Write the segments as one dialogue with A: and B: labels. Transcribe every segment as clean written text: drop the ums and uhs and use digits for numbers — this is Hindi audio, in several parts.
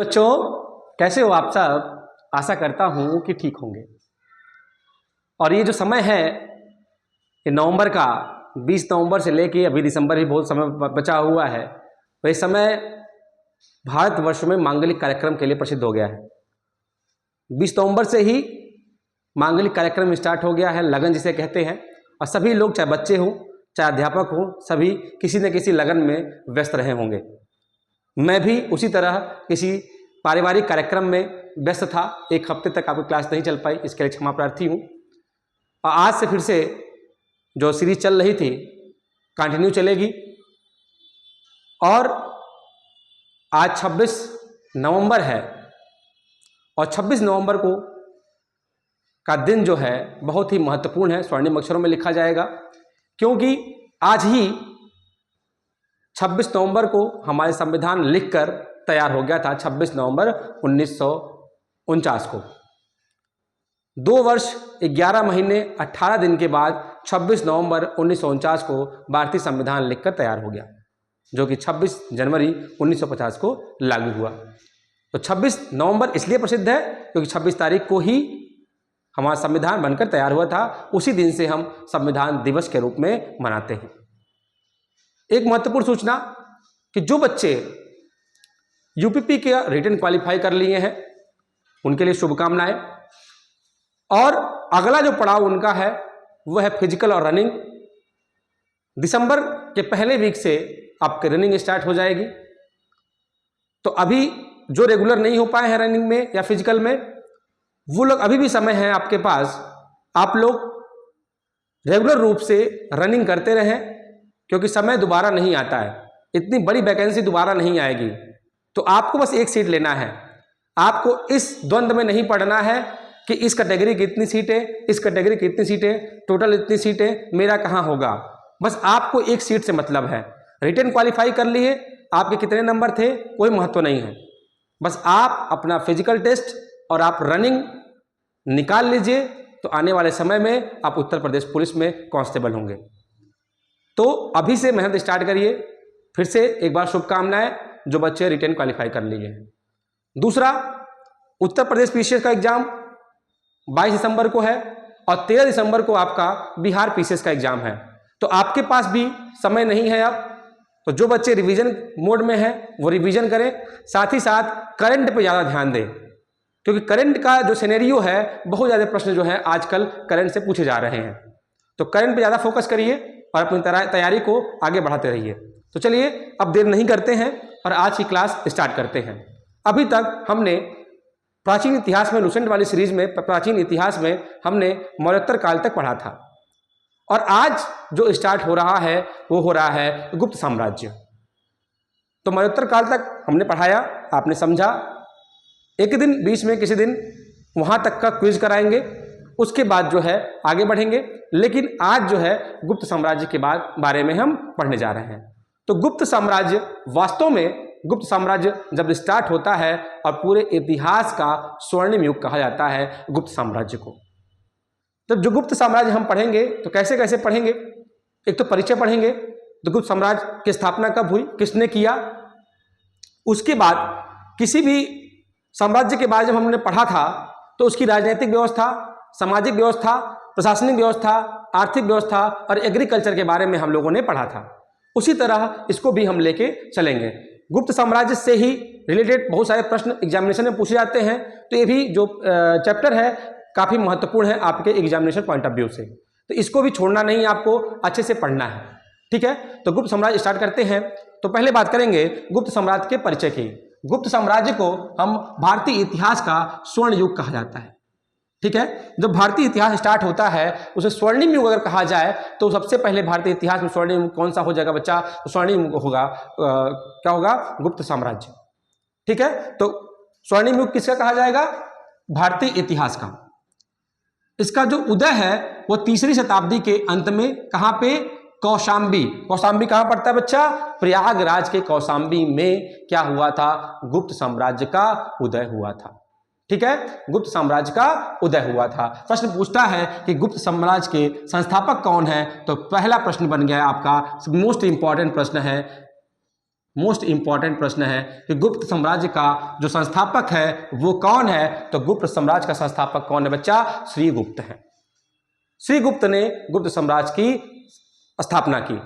A: बच्चों, कैसे हो आप सब? आशा करता हूं कि ठीक होंगे। और ये जो समय है, ये नवंबर का 20 नवंबर से लेके अभी दिसंबर ही बहुत समय बचा हुआ है। तो ये समय भारतवर्ष में मांगलिक कार्यक्रम के लिए प्रसिद्ध हो गया है। 20 नवंबर से ही मांगलिक कार्यक्रम स्टार्ट हो गया है, लगन जिसे कहते हैं। और सभी लोग, चाहे बच्चे हों चाहे अध्यापक हों, सभी किसी न किसी लगन में व्यस्त रहे होंगे। मैं भी उसी तरह किसी पारिवारिक कार्यक्रम में व्यस्त था। एक हफ्ते तक आपकी क्लास नहीं चल पाई, इसके लिए क्षमा प्रार्थी हूँ। और आज से फिर से जो सीरीज चल रही थी कंटिन्यू चलेगी। और आज 26 नवंबर है और 26 नवंबर को का दिन जो है बहुत ही महत्वपूर्ण है, स्वर्णिम अक्षरों में लिखा जाएगा, क्योंकि आज ही 26 नवंबर को हमारे संविधान लिखकर तैयार हो गया था। 26 नवंबर 1949 को 2 वर्ष 11 महीने 18 दिन के बाद 26 नवंबर 1949 को भारतीय संविधान लिखकर तैयार हो गया, जो कि 26 जनवरी 1950 को लागू हुआ। तो 26 नवंबर इसलिए प्रसिद्ध है क्योंकि 26 तारीख को ही हमारा संविधान बनकर तैयार हुआ था। उसी दिन से हम संविधान दिवस के रूप में मनाते हैं। एक महत्वपूर्ण सूचना कि जो बच्चे यूपीपी के रिटन क्वालिफाई कर लिए हैं उनके लिए शुभकामनाएं। और अगला जो पड़ाव उनका है वह है फिजिकल और रनिंग। दिसंबर के पहले वीक से आपकी रनिंग स्टार्ट हो जाएगी। तो अभी जो रेगुलर नहीं हो पाए हैं रनिंग में या फिजिकल में, वो लोग अभी भी समय है आपके पास। आप लोग रेगुलर रूप से रनिंग करते रहें, क्योंकि समय दोबारा नहीं आता है। इतनी बड़ी वैकेंसी दोबारा नहीं आएगी। तो आपको बस एक सीट लेना है। आपको इस द्वंद्व में नहीं पढ़ना है कि इस कैटेगरी की इतनी सीटें, इस कैटेगरी की इतनी सीटें, टोटल इतनी सीटें, मेरा कहाँ होगा। बस आपको एक सीट से मतलब है। रिटन क्वालिफाई कर लिए, आपके कितने नंबर थे कोई महत्व नहीं है। बस आप अपना फिजिकल टेस्ट और आप रनिंग निकाल लीजिए, तो आने वाले समय में आप उत्तर प्रदेश पुलिस में कांस्टेबल होंगे। तो अभी से मेहनत स्टार्ट करिए। फिर से एक बार शुभकामनाएं जो बच्चे रिटन क्वालिफाई कर लिए हैं। दूसरा, उत्तर प्रदेश पीसीएस का एग्जाम 22 दिसंबर को है और 13 दिसंबर को आपका बिहार पीसीएस का एग्जाम है। तो आपके पास भी समय नहीं है अब। तो जो बच्चे रिवीजन मोड में हैं वो रिवीजन करें, साथ ही साथ करंट पे ज़्यादा ध्यान दें, क्योंकि करंट का जो सिनेरियो है, बहुत ज़्यादा प्रश्न जो है आजकल करंट से पूछे जा रहे हैं। तो करंट पे ज़्यादा फोकस करिए और अपनी तैयारी को आगे बढ़ाते रहिए। तो चलिए अब देर नहीं करते हैं और आज की क्लास स्टार्ट करते हैं। अभी तक हमने प्राचीन इतिहास में, लुसेंट वाली सीरीज में प्राचीन इतिहास में हमने मौर्योत्तर काल तक पढ़ा था। और आज जो स्टार्ट हो रहा है वो हो रहा है गुप्त साम्राज्य। तो मौर्योत्तर काल तक हमने पढ़ाया, आपने समझा। एक दिन बीच में किसी दिन वहां तक का क्विज कराएंगे, उसके बाद जो है आगे बढ़ेंगे। लेकिन आज जो है गुप्त साम्राज्य के बारे में हम पढ़ने जा रहे हैं। तो गुप्त साम्राज्य, वास्तव में गुप्त साम्राज्य जब स्टार्ट होता है और पूरे इतिहास का स्वर्णिम युग कहा जाता है गुप्त साम्राज्य को। तब जो गुप्त साम्राज्य हम पढ़ेंगे तो कैसे कैसे पढ़ेंगे। एक तो परिचय पढ़ेंगे, तो गुप्त साम्राज्य की स्थापना कब हुई, किसने किया। उसके बाद किसी भी साम्राज्य के बारे में जब हमने पढ़ा था तो उसकी राजनीतिक व्यवस्था, सामाजिक व्यवस्था, प्रशासनिक व्यवस्था, आर्थिक व्यवस्था और एग्रीकल्चर के बारे में हम लोगों ने पढ़ा था। उसी तरह इसको भी हम लेके चलेंगे। गुप्त साम्राज्य से ही रिलेटेड बहुत सारे प्रश्न एग्जामिनेशन में पूछे जाते हैं। तो ये भी जो चैप्टर है काफ़ी महत्वपूर्ण है आपके एग्जामिनेशन पॉइंट ऑफ व्यू से। तो इसको भी छोड़ना नहीं, आपको अच्छे से पढ़ना है। ठीक है, तो गुप्त साम्राज्य स्टार्ट करते हैं। तो पहले बात करेंगे गुप्त साम्राज्य के परिचय की। गुप्त साम्राज्य को हम भारतीय इतिहास का स्वर्ण युग कहा जाता है। ठीक है, जब भारतीय इतिहास स्टार्ट होता है उसे स्वर्णिम युग अगर कहा जाए तो सबसे पहले भारतीय इतिहास में स्वर्णिम युग कौन सा हो जाएगा बच्चा? स्वर्णिम युग होगा, क्या होगा? गुप्त साम्राज्य। ठीक है, तो स्वर्णिम युग किसका कहा जाएगा? भारतीय इतिहास का। इसका जो उदय है वो 3री शताब्दी के अंत में, कहां पे? कौशांबी। कौशांबी कहां पड़ता है बच्चा? प्रयागराज के कौशांबी में क्या हुआ था? गुप्त साम्राज्य का उदय हुआ था। ठीक है, गुप्त साम्राज्य का उदय हुआ था। प्रश्न पूछता है कि गुप्त साम्राज्य के संस्थापक कौन है? तो पहला प्रश्न बन गया आपका, मोस्ट इंपॉर्टेंट प्रश्न है, मोस्ट इंपॉर्टेंट प्रश्न है कि गुप्त साम्राज्य का जो संस्थापक है वो कौन है। तो गुप्त साम्राज्य का संस्थापक कौन है बच्चा? श्रीगुप्त है। श्रीगुप्त ने गुप्त साम्राज्य की स्थापना की।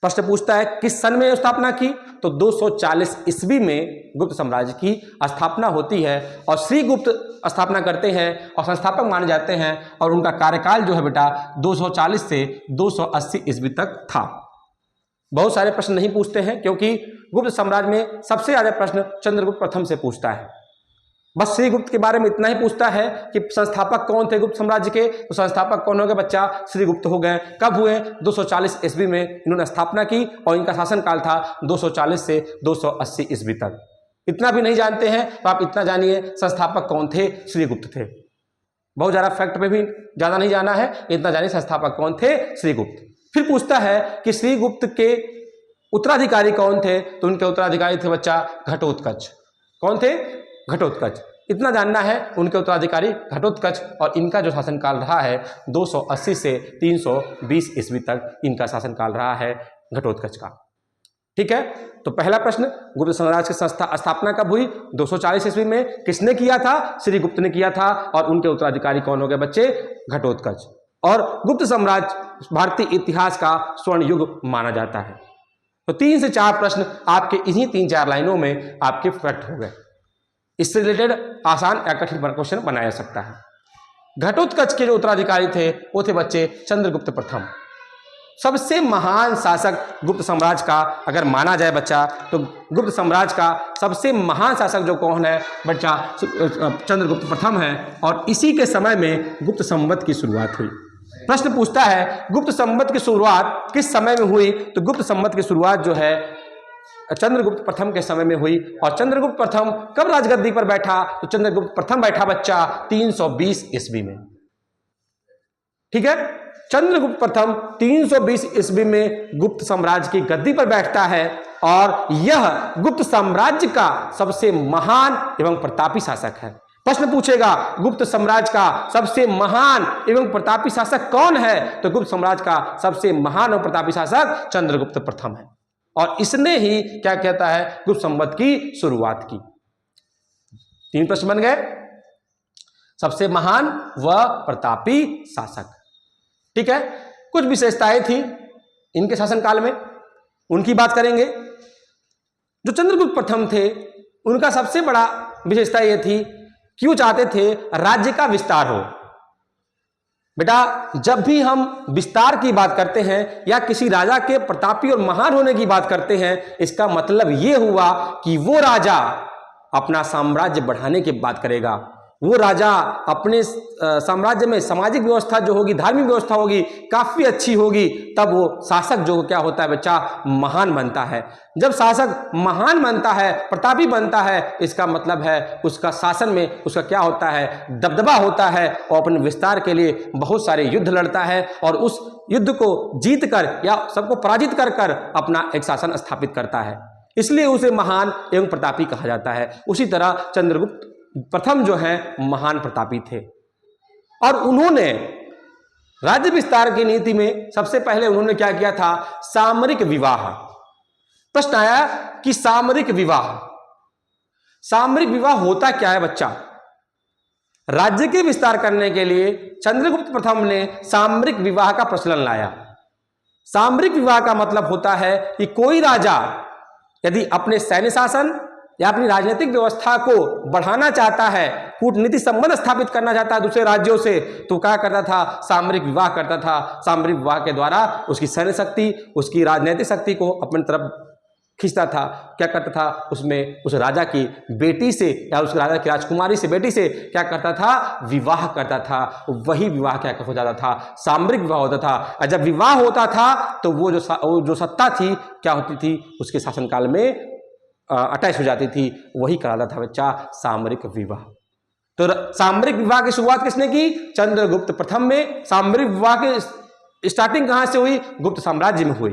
A: प्रश्न पूछता है किस सन में स्थापना की? तो 240 ईस्वी में गुप्त साम्राज्य की स्थापना होती है और श्रीगुप्त स्थापना करते हैं और संस्थापक माने जाते हैं और उनका कार्यकाल जो है बेटा 240 से 280 ईस्वी तक था। बहुत सारे प्रश्न नहीं पूछते हैं क्योंकि गुप्त साम्राज्य में सबसे ज्यादा प्रश्न चंद्रगुप्त प्रथम से पूछता है। बस श्रीगुप्त के बारे में इतना ही पूछता है कि संस्थापक कौन थे गुप्त साम्राज्य के। तो संस्थापक कौन हो गए बच्चा? श्रीगुप्त हो गए। कब हुए? 240 ईस्वी में इन्होंने स्थापना की और इनका शासनकाल था 240 से 280 ईस्वी तक। इतना भी नहीं जानते हैं तो आप इतना जानिए संस्थापक कौन थे? श्रीगुप्त थे। बहुत ज्यादा फैक्ट पे भी ज्यादा नहीं जाना है, इतना जानिए संस्थापक कौन थे? श्रीगुप्त। फिर पूछता है कि श्रीगुप्त के उत्तराधिकारी कौन थे? तो उनके उत्तराधिकारी थे बच्चा घटोत्कच। कौन थे? घटोत्कच। इतना जानना है, उनके उत्तराधिकारी घटोत्कच और इनका जो शासनकाल रहा है 280 से 320 ईस्वी तक इनका शासनकाल रहा है घटोत्कच का। ठीक है, तो पहला प्रश्न, गुप्त साम्राज्य की स्थापना कब हुई? 240 ईस्वी में। किसने किया था? श्रीगुप्त ने किया था और उनके उत्तराधिकारी कौन हो गए बच्चे? घटोत्कच। और गुप्त साम्राज्य भारतीय इतिहास का स्वर्ण युग माना जाता है। तो 3 से 4 प्रश्न आपके इन्हीं 3-4 लाइनों में आपके फैक्ट हो गए। इससे रिलेटेड आसान या कठिन क्वेश्चन बनाया जा सकता है। घटोत्कच के जो उत्तराधिकारी थे वो थे बच्चे चंद्रगुप्त प्रथम। सबसे महान शासक गुप्त साम्राज्य का अगर माना जाए बच्चा तो गुप्त साम्राज्य का सबसे महान शासक जो कौन है बच्चा? चंद्रगुप्त प्रथम है और इसी के समय में गुप्त संवत की शुरुआत हुई। प्रश्न पूछता है गुप्त संवत की शुरुआत किस समय में हुई? तो गुप्त संवत की शुरुआत जो है चंद्रगुप्त प्रथम के समय में हुई। और चंद्रगुप्त प्रथम कब राजगद्दी पर बैठा? तो चंद्रगुप्त प्रथम बैठा बच्चा 320 ईस्वी में। ठीक है, चंद्रगुप्त प्रथम 320 ईस्वी में गुप्त साम्राज्य की गद्दी पर बैठता है और यह गुप्त साम्राज्य का सबसे महान एवं प्रतापी शासक है। प्रश्न पूछेगा गुप्त साम्राज्य का सबसे महान एवं प्रतापी शासक कौन है? तो गुप्त साम्राज्य का सबसे महान और प्रतापी शासक चंद्रगुप्त प्रथम है और इसने ही क्या कहता है? गुप्त संवत की शुरुआत की। 3 प्रश्न बन गए। सबसे महान व प्रतापी शासक। ठीक है, कुछ विशेषताएं थी इनके शासनकाल में, उनकी बात करेंगे। जो चंद्रगुप्त प्रथम थे उनका सबसे बड़ा विशेषता यह थी कि वो चाहते थे राज्य का विस्तार हो। बेटा जब भी हम विस्तार की बात करते हैं या किसी राजा के प्रतापी और महान होने की बात करते हैं, इसका मतलब यह हुआ कि वो राजा अपना साम्राज्य बढ़ाने की बात करेगा। वो राजा अपने साम्राज्य में सामाजिक व्यवस्था जो होगी, धार्मिक व्यवस्था होगी, काफी अच्छी होगी, तब वो शासक जो क्या होता है बच्चा? महान बनता है। जब शासक महान बनता है, प्रतापी बनता है, इसका मतलब है उसका शासन में उसका क्या होता है? दबदबा होता है और अपने विस्तार के लिए बहुत सारे युद्ध लड़ता है और उस युद्ध को जीत कर या सबको पराजित कर कर अपना एक शासन स्थापित करता है, इसलिए उसे महान एवं प्रतापी कहा जाता है। उसी तरह चंद्रगुप्त प्रथम जो है महान प्रतापी थे और उन्होंने राज्य विस्तार की नीति में सबसे पहले उन्होंने क्या किया था? सामरिक विवाह। प्रश्न आया कि सामरिक विवाह होता क्या है बच्चा? राज्य के विस्तार करने के लिए चंद्रगुप्त प्रथम ने सामरिक विवाह का प्रचलन लाया। सामरिक विवाह का मतलब होता है कि कोई राजा यदि अपने सैन्य शासन या अपनी राजनीतिक व्यवस्था को बढ़ाना चाहता है, कूटनीतिक संबंध स्थापित करना चाहता है दूसरे राज्यों से, तो क्या करता था? सामरिक विवाह करता था। सामरिक विवाह के द्वारा उसकी सैन्य शक्ति, उसकी राजनीतिक शक्ति को अपनी तरफ खींचता था। क्या करता था? उसमें उस राजा की बेटी से या उस राजा की राजकुमारी से बेटी से क्या करता था? विवाह करता था। वही विवाह क्या हो जाता था? सामरिक विवाह होता था। और जब विवाह होता था तो वो जो सत्ता थी क्या होती थी? उसके शासनकाल में अटैच हो जाती थी। वही कहलाता था बच्चा सामरिक विवाह। तो सामरिक विवाह की शुरुआत किसने की? चंद्रगुप्त प्रथम में। सामरिक विवाह की स्टार्टिंग कहां से हुई? गुप्त साम्राज्य में हुई।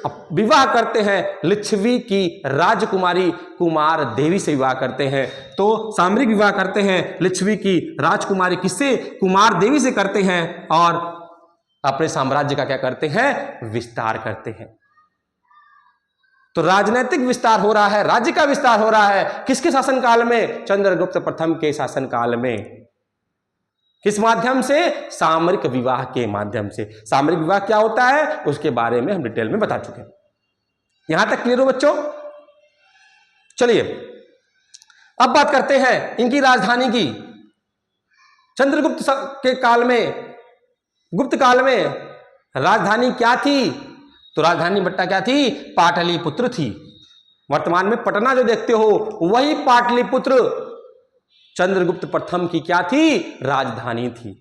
A: अब विवाह करते हैं लिच्छवी की राजकुमारी कुमार देवी से विवाह करते हैं। तो सामरिक विवाह करते हैं लिच्छवी की राजकुमारी किससे? कुमार देवी से करते हैं और अपने साम्राज्य का क्या करते हैं? विस्तार करते हैं। तो राजनीतिक विस्तार हो रहा है, राज्य का विस्तार हो रहा है किसके शासनकाल में? चंद्रगुप्त प्रथम के शासनकाल में। किस माध्यम से? सामरिक विवाह के माध्यम से। सामरिक विवाह क्या होता है उसके बारे में हम डिटेल में बता चुके हैं। यहां तक क्लियर हो बच्चों? चलिए अब बात करते हैं इनकी राजधानी की। चंद्रगुप्त के काल में, गुप्त काल में राजधानी क्या थी? तो राजधानी बट्टा क्या थी? पाटलिपुत्र थी। वर्तमान में पटना जो देखते हो वही पाटलिपुत्र चंद्रगुप्त प्रथम की क्या थी? राजधानी थी।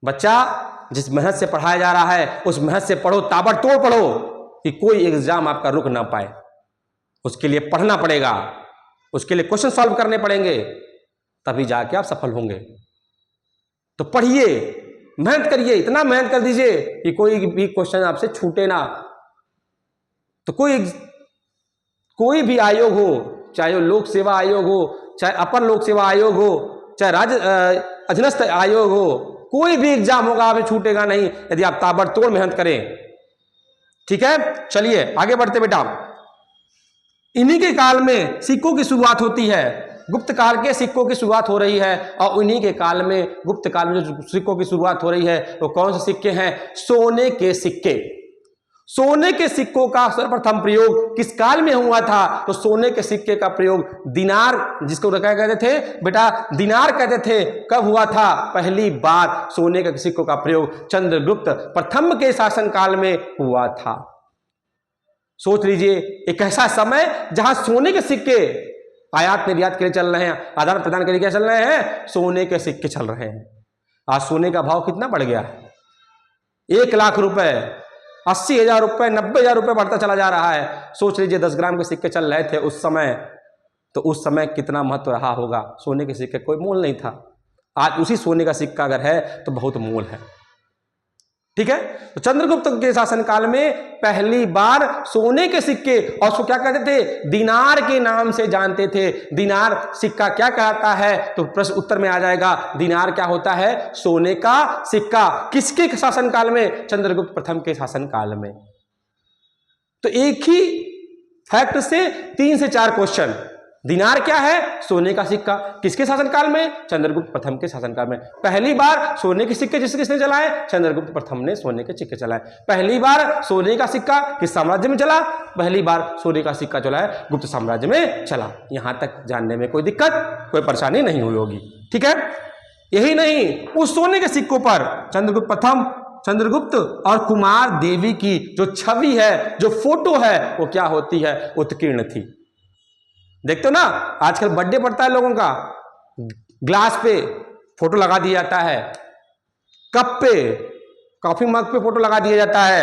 A: बच्चा जिस मेहनत से पढ़ाया जा रहा है उस मेहनत से पढ़ो, ताबड़तोड़ पढ़ो कि कोई एग्जाम आपका रुक ना पाए। उसके लिए पढ़ना पड़ेगा, उसके लिए क्वेश्चन सॉल्व करने पड़ेंगे, तभी जाके आप सफल होंगे। तो पढ़िए, मेहनत करिए, इतना मेहनत कर दीजिए कि कोई भी क्वेश्चन आपसे छूटे ना। तो कोई भी आयोग हो, चाहे वो लोक सेवा आयोग हो, चाहे अपर लोक सेवा आयोग हो, चाहे राज्य अधीनस्थ आयोग हो, कोई भी एग्जाम होगा आप छूटेगा नहीं यदि आप ताबड़तोड़ मेहनत करें। ठीक है, चलिए आगे बढ़ते बेटा। इन्हीं के काल में सिक्कों की शुरुआत होती है। गुप्त काल के सिक्कों की शुरुआत हो रही है और उन्हीं के काल में, गुप्त काल में जो सिक्कों की शुरुआत हो रही है वो कौन से सिक्के हैं? सोने के सिक्के। सोने के सिक्कों का सर्वप्रथम प्रयोग किस काल में हुआ था? तो सोने के सिक्के का प्रयोग दिनार, जिसको क्या कहते थे बेटा? दिनार कहते थे। कब हुआ था? पहली बार सोने के सिक्कों का प्रयोग चंद्रगुप्त प्रथम के शासनकाल में हुआ था। सोच लीजिए एक ऐसा समय जहां सोने के सिक्के आयात निर्यात के लिए चल रहे हैं, आदान प्रदान के लिए क्या चल रहे हैं? सोने के सिक्के चल रहे हैं। आज सोने का भाव कितना बढ़ गया है? 1 लाख रुपए, 80,000 रुपए, 90,000 रुपए बढ़ता चला जा रहा है। सोच लीजिए 10 ग्राम के सिक्के चल रहे थे उस समय, तो उस समय कितना महत्व रहा होगा। सोने के सिक्के कोई मोल नहीं था। आज उसी सोने का सिक्का अगर है तो बहुत मोल है। ठीक है, तो चंद्रगुप्त के शासनकाल में पहली बार सोने के सिक्के, और उसको क्या कहते थे? दिनार के नाम से जानते थे। दिनार सिक्का क्या कहता है? तो प्रश्न उत्तर में आ जाएगा, दिनार क्या होता है? सोने का सिक्का। किसके शासनकाल में? चंद्रगुप्त प्रथम के शासनकाल में। तो एक ही फैक्ट से 3 से 4 क्वेश्चन। दिनार क्या है? सोने का सिक्का। किसके शासनकाल में? चंद्रगुप्त प्रथम के शासनकाल में। पहली बार सोने के सिक्के किसने चलाए? चंद्रगुप्त प्रथम ने सोने के सिक्के चलाए। पहली बार सोने का सिक्का किस साम्राज्य में चला? पहली बार सोने का सिक्का चला है गुप्त साम्राज्य में चला। यहां तक जानने में कोई दिक्कत, कोई परेशानी नहीं हुई होगी। ठीक है, यही नहीं, उस सोने के सिक्कों पर चंद्रगुप्त प्रथम, चंद्रगुप्त और कुमार देवी की जो छवि है, जो फोटो है, वो क्या होती है? उत्कीर्ण थी। देखते हो ना आजकल बर्थडे पड़ता है लोगों का, ग्लास पे फोटो लगा दिया जाता है, कप पे, कॉफी मग पे फोटो लगा दिया जाता है,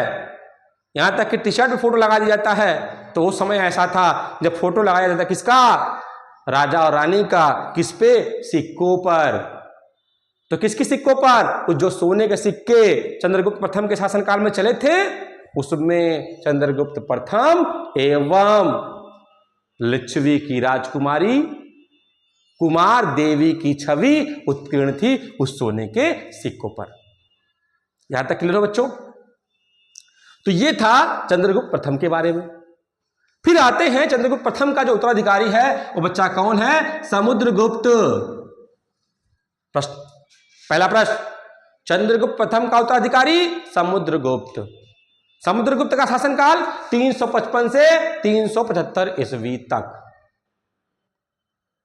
A: यहां तक कि टी शर्ट पे फोटो लगा दिया जाता है। तो वो समय ऐसा था जब फोटो लगाया जाता, किसका? राजा और रानी का। किस पे? सिक्कों पर। तो किसके सिक्कों पर? जो सोने के सिक्के चंद्रगुप्त प्रथम के शासनकाल में चले थे उसमें चंद्रगुप्त प्रथम एवं लिच्छवी की राजकुमारी कुमार देवी की छवि उत्कीर्ण थी उस सोने के सिक्कों पर। यहां तक क्लियर हो बच्चों? तो ये था चंद्रगुप्त प्रथम के बारे में। फिर आते हैं चंद्रगुप्त प्रथम का जो उत्तराधिकारी है वो बच्चा कौन है? समुद्रगुप्त। प्रश्न, पहला प्रश्न, चंद्रगुप्त प्रथम का उत्तराधिकारी समुद्रगुप्त। समुद्रगुप्त का शासनकाल 355 से 375 ईस्वी तक।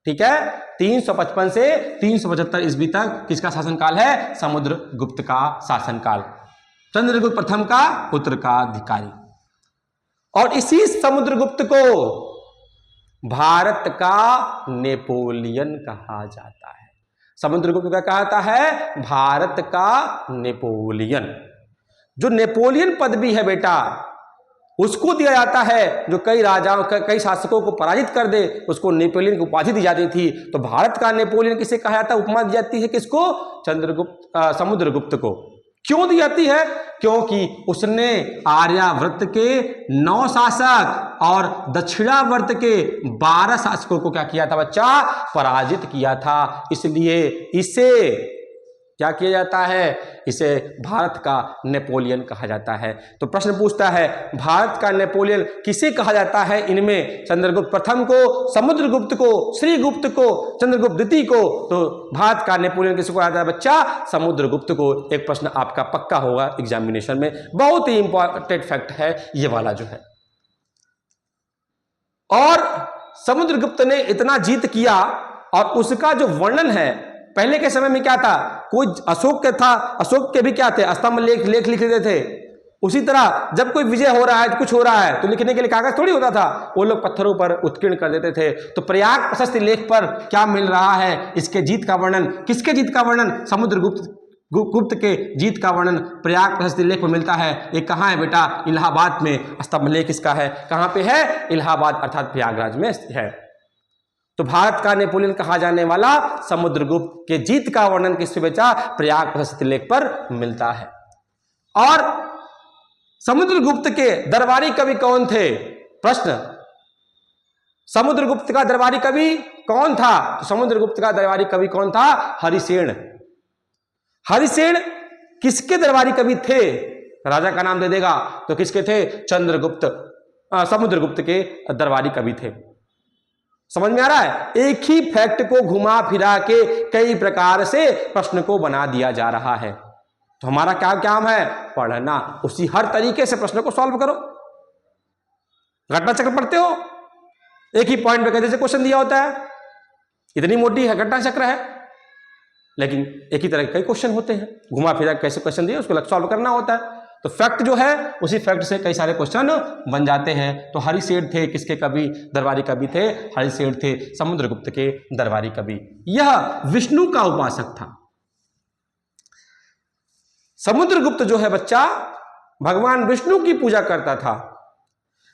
A: ठीक है, 355 से 375 ईस्वी तक किसका शासनकाल है? समुद्रगुप्त का शासनकाल। चंद्रगुप्त प्रथम का उत्तराधिकारी। और इसी समुद्रगुप्त को भारत का नेपोलियन कहा जाता है। समुद्रगुप्त का कहा जाता है भारत का नेपोलियन। जो नेपोलियन पदवी है बेटा उसको दिया जाता है जो कई राजाओं, कई शासकों को पराजित कर दे, उसको नेपोलियन की उपाधि दी जाती थी। तो भारत का नेपोलियन किसे कहा जाता है? उपमा दी जाती है किसको? समुद्रगुप्त को। क्यों दी जाती है? क्योंकि उसने आर्यावर्त के 9 शासक और दक्षिणावर्त के 12 शासकों को क्या किया था बच्चा? पराजित किया था। इसलिए इसे क्या किया जाता है? इसे भारत का नेपोलियन कहा जाता है। तो प्रश्न पूछता है भारत का नेपोलियन किसे कहा जाता है? इनमें चंद्रगुप्त प्रथम को, समुद्रगुप्त को, श्रीगुप्त को, चंद्रगुप्त द्वितीय को। तो भारत का नेपोलियन किसको कहा जाता है बच्चा? समुद्रगुप्त को। एक प्रश्न आपका पक्का होगा एग्जामिनेशन में, बहुत ही इंपॉर्टेंट फैक्ट है ये वाला जो है। और समुद्रगुप्त ने इतना जीत किया और उसका जो वर्णन है, पहले के समय में क्या था, कोई अशोक के था, अशोक के भी क्या थे, स्तंभ लेख लिख देते थे। उसी तरह जब कोई विजय हो रहा है, कुछ हो रहा है, तो लिखने के लिए कागज थोड़ी होता था, वो लोग पत्थरों पर उत्कीर्ण कर देते थे। तो प्रयाग प्रशस्ति लेख पर क्या मिल रहा है? इसके जीत का वर्णन। किसके जीत का वर्णन? समुद्रगुप्त के जीत का वर्णन प्रयाग प्रशस्ति लेख में मिलता है। ये कहाँ है बेटा? इलाहाबाद में स्तंभ लेख इसका है। कहाँ पे है? इलाहाबाद अर्थात प्रयागराज में है। तो भारत का नेपोलियन कहा जाने वाला समुद्रगुप्त के जीत का वर्णन किस पे बचा? प्रयाग प्रशस्ति लेख पर मिलता है। और समुद्रगुप्त के दरबारी कवि कौन थे? प्रश्न, समुद्रगुप्त का दरबारी कवि कौन था? तो समुद्रगुप्त का दरबारी कवि कौन था? हरिसेन। हरिसेन किसके दरबारी कवि थे? राजा का नाम दे देगा तो किसके थे? चंद्रगुप्त, समुद्रगुप्त के दरबारी कवि थे। समझ में आ रहा है? एक ही फैक्ट को घुमा फिरा के कई प्रकार से प्रश्न को बना दिया जा रहा है। तो हमारा क्या काम है? पढ़ना, उसी हर तरीके से प्रश्न को सॉल्व करो। घटना चक्र पढ़ते हो, एक ही पॉइंट पे कैसे से क्वेश्चन दिया होता है, इतनी मोटी है घटना चक्र है, लेकिन एक ही तरह के कई क्वेश्चन होते हैं, घुमा फिरा कैसे क्वेश्चन दिए उसको सॉल्व करना होता है। तो फैक्ट जो है उसी फैक्ट से कई सारे क्वेश्चन बन जाते हैं। तो हरिसेन थे किसके कवि? दरबारी कवि थे। हरिसेन थे समुद्रगुप्त के दरबारी कवि। यह विष्णु का उपासक था। समुद्रगुप्त जो है बच्चा भगवान विष्णु की पूजा करता था।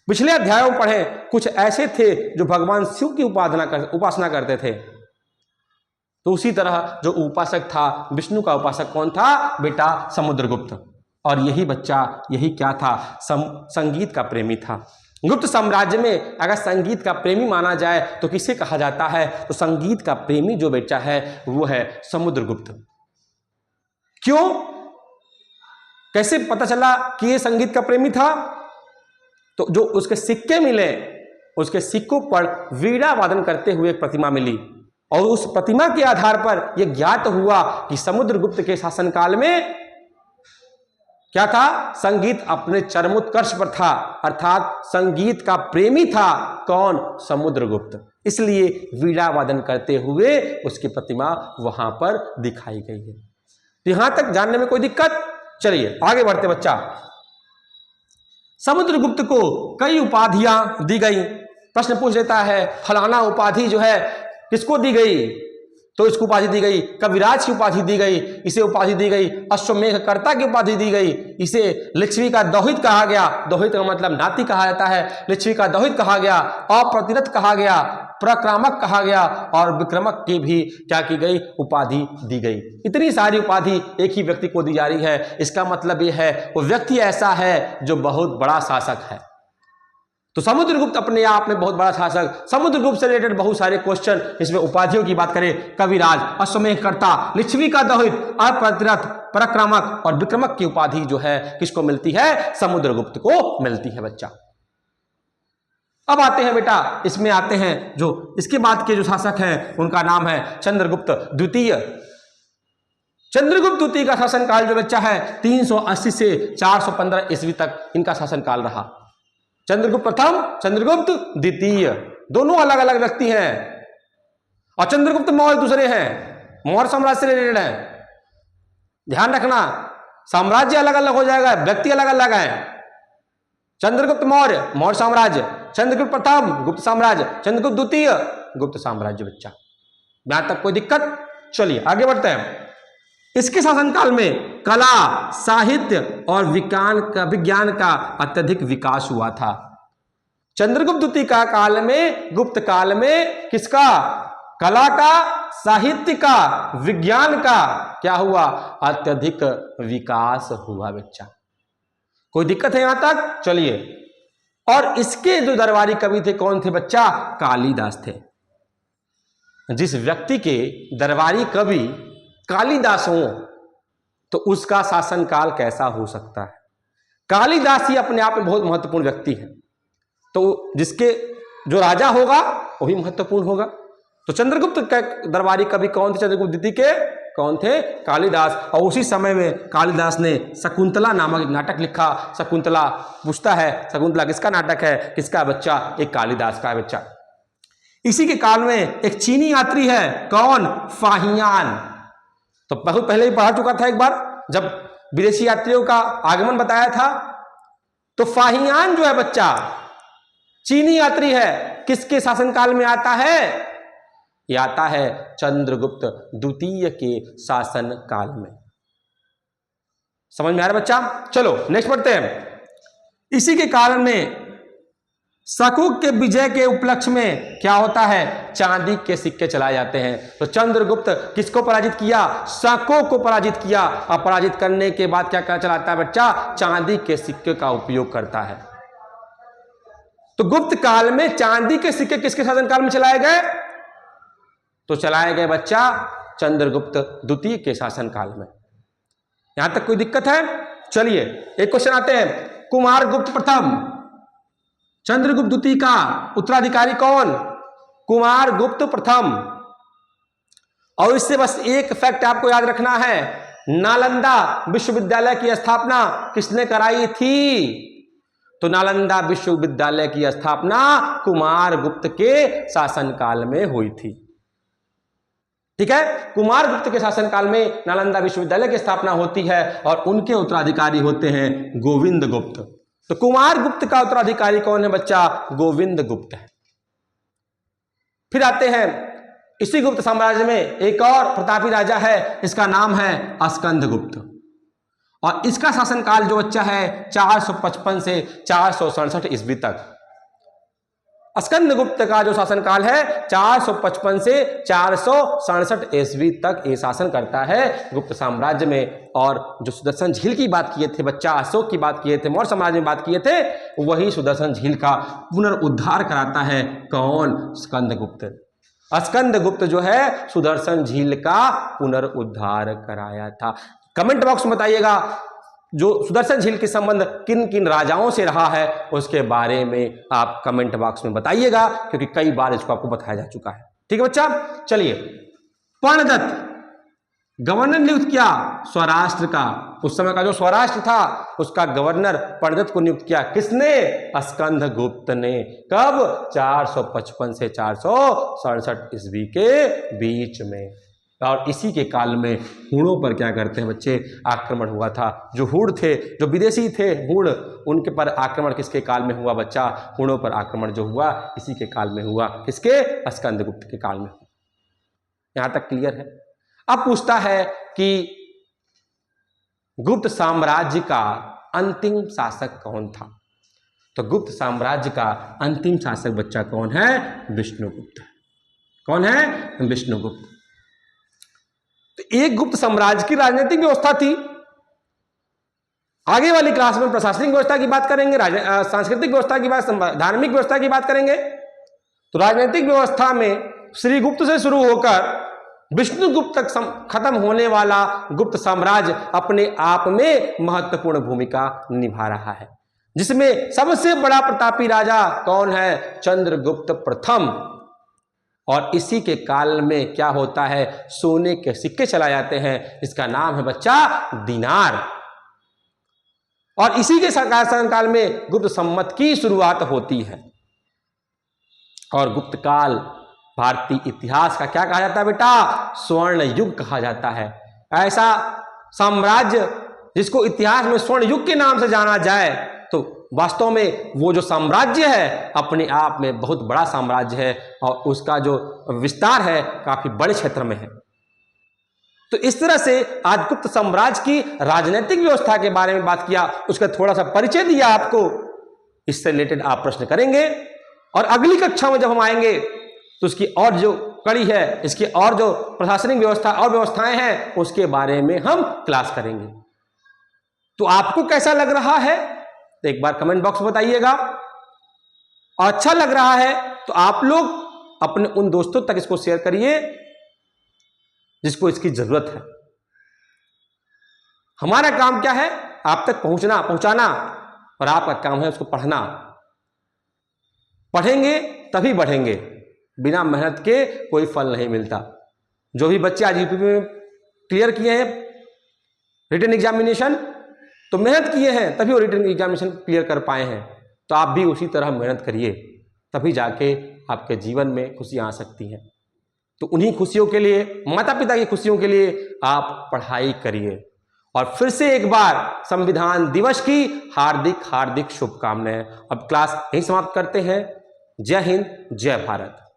A: पिछले अध्यायों में पढ़े कुछ ऐसे थे जो भगवान शिव की उपासना करते थे। तो उसी तरह जो उपासक था, विष्णु का उपासक कौन था बेटा? समुद्रगुप्त। और यही बच्चा, यही क्या था? संगीत का प्रेमी था। गुप्त साम्राज्य में अगर संगीत का प्रेमी माना जाए तो किसे कहा जाता है? तो संगीत का प्रेमी जो बच्चा है वो है समुद्रगुप्त। क्यों, कैसे पता चला कि ये संगीत का प्रेमी था? तो जो उसके सिक्के मिले, उसके सिक्कों पर वीणा वादन करते हुए एक प्रतिमा मिली और उस प्रतिमा के आधार पर यह ज्ञात हुआ कि समुद्रगुप्त के शासनकाल में क्या था? संगीत अपने चरमोत्कर्ष पर था, अर्थात संगीत का प्रेमी था। कौन? समुद्रगुप्त। इसलिए वीणा वादन करते हुए उसकी प्रतिमा वहां पर दिखाई गई है। यहां तक जानने में कोई दिक्कत? चलिए आगे बढ़ते बच्चा। समुद्रगुप्त को कई उपाधियां दी गई। प्रश्न पूछ लेता है फलाना उपाधि जो है किसको दी गई? तो इसको उपाधि दी गई कविराज की उपाधि दी गई, इसे उपाधि दी गई अश्वमेधकर्ता की उपाधि दी गई, इसे लिच्छवी का दोहित कहा गया। दोहित का मतलब नाती कहा जाता है। लिच्छवी का दोहित कहा गया, अप्रतिरथ कहा गया, प्रक्रामक कहा गया और विक्रमक की भी क्या की गई? उपाधि दी गई। इतनी सारी उपाधि एक ही व्यक्ति को दी जा रही है। इसका मतलब यह है वो व्यक्ति ऐसा है जो बहुत बड़ा शासक है। तो समुद्रगुप्त अपने आप में बहुत बड़ा शासक। समुद्रगुप्त से रिलेटेड बहुत सारे क्वेश्चन, इसमें उपाधियों की बात करें, कविराज, अश्वमेधकर्ता, लिच्छवी का दोहित, अप्रतिरथ, पराक्रमक और विक्रमक की उपाधि जो है किसको मिलती है? समुद्रगुप्त को मिलती है बच्चा। अब आते हैं बेटा, इसमें आते हैं जो इसके बाद के जो शासक हैं उनका नाम है चंद्रगुप्त द्वितीय। चंद्रगुप्त द्वितीय का शासनकाल जो बच्चा है 380 से 415 ईस्वी तक इनका शासनकाल रहा। चंद्रगुप्त प्रथम, चंद्रगुप्त द्वितीय, दोनों अलग अलग व्यक्ति हैं। और चंद्रगुप्त मौर्य दूसरे हैं, मौर्य साम्राज्य से रिलेटेड है। ध्यान रखना, साम्राज्य अलग अलग हो जाएगा, व्यक्ति अलग अलग है। चंद्रगुप्त मौर्य, मौर्य साम्राज्य, चंद्रगुप्त प्रथम, गुप्त साम्राज्य, चंद्रगुप्त द्वितीय, गुप्त साम्राज्य बच्चा। यहां तक कोई दिक्कत? चलिए आगे बढ़ते हैं। इसके शासनकाल में कला, साहित्य और विज्ञान का अत्यधिक विकास हुआ था। चंद्रगुप्त द्वितीय का काल में, गुप्त काल में किसका? कला का, साहित्य का, विज्ञान का क्या हुआ? अत्यधिक विकास हुआ बच्चा। कोई दिक्कत है यहां तक? चलिए। और इसके जो दरबारी कवि थे कौन थे बच्चा? कालिदास थे। जिस व्यक्ति के दरबारी कवि कालिदास हो तो उसका शासनकाल कैसा हो सकता है? कालिदास ही अपने आप में बहुत महत्वपूर्ण व्यक्ति है, तो जिसके जो राजा होगा वही महत्वपूर्ण होगा। तो चंद्रगुप्त का दरबारी कवि कौन थे? चंद्रगुप्त द्वितीय के कौन थे? कालिदास। और उसी समय में कालिदास ने शकुंतला नामक एक नाटक लिखा। शकुंतला पूछता है, शकुंतला किसका नाटक है, किसका बच्चा? एक कालिदास का बच्चा। इसी के काल में एक चीनी यात्री है, कौन? फाहियान। तो बहुत पहले ही पढ़ा चुका था एक बार, जब विदेशी यात्रियों का आगमन बताया था। तो फाहियान जो है बच्चा, चीनी यात्री है, किसके शासनकाल में आता है? ये आता है चंद्रगुप्त द्वितीय के शासन काल में। समझ में आ रहा बच्चा? चलो नेक्स्ट पढ़ते हैं। इसी के कारण में शकुक के विजय के उपलक्ष्य में क्या होता है? चांदी के सिक्के चलाए जाते हैं। तो चंद्रगुप्त किसको पराजित किया? शकों को पराजित किया। और पराजित करने के बाद क्या क्या चलाता है बच्चा? चांदी के सिक्के का उपयोग करता है। तो गुप्त काल में चांदी के सिक्के किसके शासनकाल में चलाए गए? तो चलाए गए बच्चा चंद्रगुप्त द्वितीय के शासनकाल में। यहां तक कोई दिक्कत है? चलिए एक क्वेश्चन आते हैं। कुमारगुप्त प्रथम चंद्रगुप्त द्वितीय का उत्तराधिकारी कौन? कुमारगुप्त प्रथम। और इससे बस एक फैक्ट आपको याद रखना है, नालंदा विश्वविद्यालय की स्थापना किसने कराई थी? तो नालंदा विश्वविद्यालय की स्थापना कुमारगुप्त के शासनकाल में हुई थी। ठीक है, कुमारगुप्त के शासनकाल में नालंदा विश्वविद्यालय की स्थापना होती है और उनके उत्तराधिकारी होते हैं गोविंदगुप्त। तो कुमारगुप्त का उत्तराधिकारी कौन है बच्चा? गोविंदगुप्त है। फिर आते हैं इसी गुप्त साम्राज्य में एक और प्रतापी राजा है, इसका नाम है स्कंदगुप्त। और इसका शासनकाल जो बच्चा है 455 से 467 ईस्वी तक। स्कंदगुप्त का जो शासनकाल है 455 से 467 ईस्वी तक ये शासन करता है गुप्त साम्राज्य में। और जो सुदर्शन झील की बात किए थे बच्चा, अशोक की बात किए थे, मौर्य साम्राज्य में बात किए थे, वही सुदर्शन झील का पुनरुद्धार कराता है कौन? स्कंदगुप्त। स्कंदगुप्त जो है सुदर्शन झील का पुनरुद्धार कराया था। कमेंट बॉक्स में बताइएगा जो सुदर्शन झील के संबंध किन किन राजाओं से रहा है उसके बारे में आप कमेंट बॉक्स में बताइएगा, क्योंकि कई बार इसको आपको बताया जा चुका है। ठीक है बच्चा? चलिए, पर्णदत्त गवर्नर नियुक्त किया स्वराष्ट्र का। उस समय का जो स्वराष्ट्र था उसका गवर्नर पर्णदत्त को नियुक्त किया। किसने? स्कंदगुप्त ने। कब? 455 से 467 ईस्वी के बीच में। और इसी के काल में हूणों पर क्या करते हैं बच्चे? आक्रमण हुआ था। जो हूण थे, जो विदेशी थे हूण, उनके पर आक्रमण किसके काल में हुआ बच्चा? हूणों पर आक्रमण जो हुआ इसी के काल में हुआ। किसके? स्कंदगुप्त के काल में। यहां तक क्लियर है? अब पूछता है कि गुप्त साम्राज्य का अंतिम शासक कौन था? तो गुप्त साम्राज्य का अंतिम शासक बच्चा कौन है? विष्णुगुप्त। कौन है? विष्णुगुप्त। तो एक गुप्त साम्राज्य की राजनीतिक व्यवस्था थी। आगे वाली क्लास में प्रशासनिक व्यवस्था की बात करेंगे, सांस्कृतिक व्यवस्था की बात, धार्मिक व्यवस्था की बात करेंगे। तो राजनीतिक व्यवस्था में श्रीगुप्त से शुरू होकर विष्णुगुप्त तक खत्म होने वाला गुप्त साम्राज्य अपने आप में महत्वपूर्ण भूमिका निभा रहा है, जिसमें सबसे बड़ा प्रतापी राजा कौन है? चंद्रगुप्त प्रथम। और इसी के काल में क्या होता है? सोने के सिक्के चलाए जाते हैं। इसका नाम है बच्चा दिनार। और इसी के शासनकाल में गुप्त संवत की शुरुआत होती है। और गुप्त काल भारतीय इतिहास का क्या कहा जाता है बेटा? स्वर्ण युग कहा जाता है। ऐसा साम्राज्य जिसको इतिहास में स्वर्ण युग के नाम से जाना जाए, तो वास्तव में वो जो साम्राज्य है अपने आप में बहुत बड़ा साम्राज्य है और उसका जो विस्तार है काफी बड़े क्षेत्र में है। तो इस तरह से आज गुप्त साम्राज्य की राजनीतिक व्यवस्था के बारे में बात किया, उसका थोड़ा सा परिचय दिया आपको। इससे रिलेटेड आप प्रश्न करेंगे और अगली कक्षा में जब हम आएंगे तो उसकी और जो कड़ी है, इसकी और जो प्रशासनिक व्यवस्था और व्यवस्थाएं हैं उसके बारे में हम क्लास करेंगे। तो आपको कैसा लग रहा है तो एक बार कमेंट बॉक्स में बताइएगा। और अच्छा लग रहा है तो आप लोग अपने उन दोस्तों तक इसको शेयर करिए जिसको इसकी जरूरत है। हमारा काम क्या है? आप तक पहुंचाना, और आपका काम है उसको पढ़ना। पढ़ेंगे तभी बढ़ेंगे, बिना मेहनत के कोई फल नहीं मिलता। जो भी बच्चे आज यूपी में क्लियर किए हैं रिटन एग्जामिनेशन, तो मेहनत किए हैं तभी वो रिटन एग्जामिनेशन क्लियर कर पाए हैं। तो आप भी उसी तरह मेहनत करिए, तभी जाके आपके जीवन में खुशियां आ सकती हैं। तो उन्हीं खुशियों के लिए, माता पिता की खुशियों के लिए आप पढ़ाई करिए। और फिर से एक बार संविधान दिवस की हार्दिक हार्दिक शुभकामनाएं। अब क्लास यहीं समाप्त करते हैं। जय हिंद, जय भारत।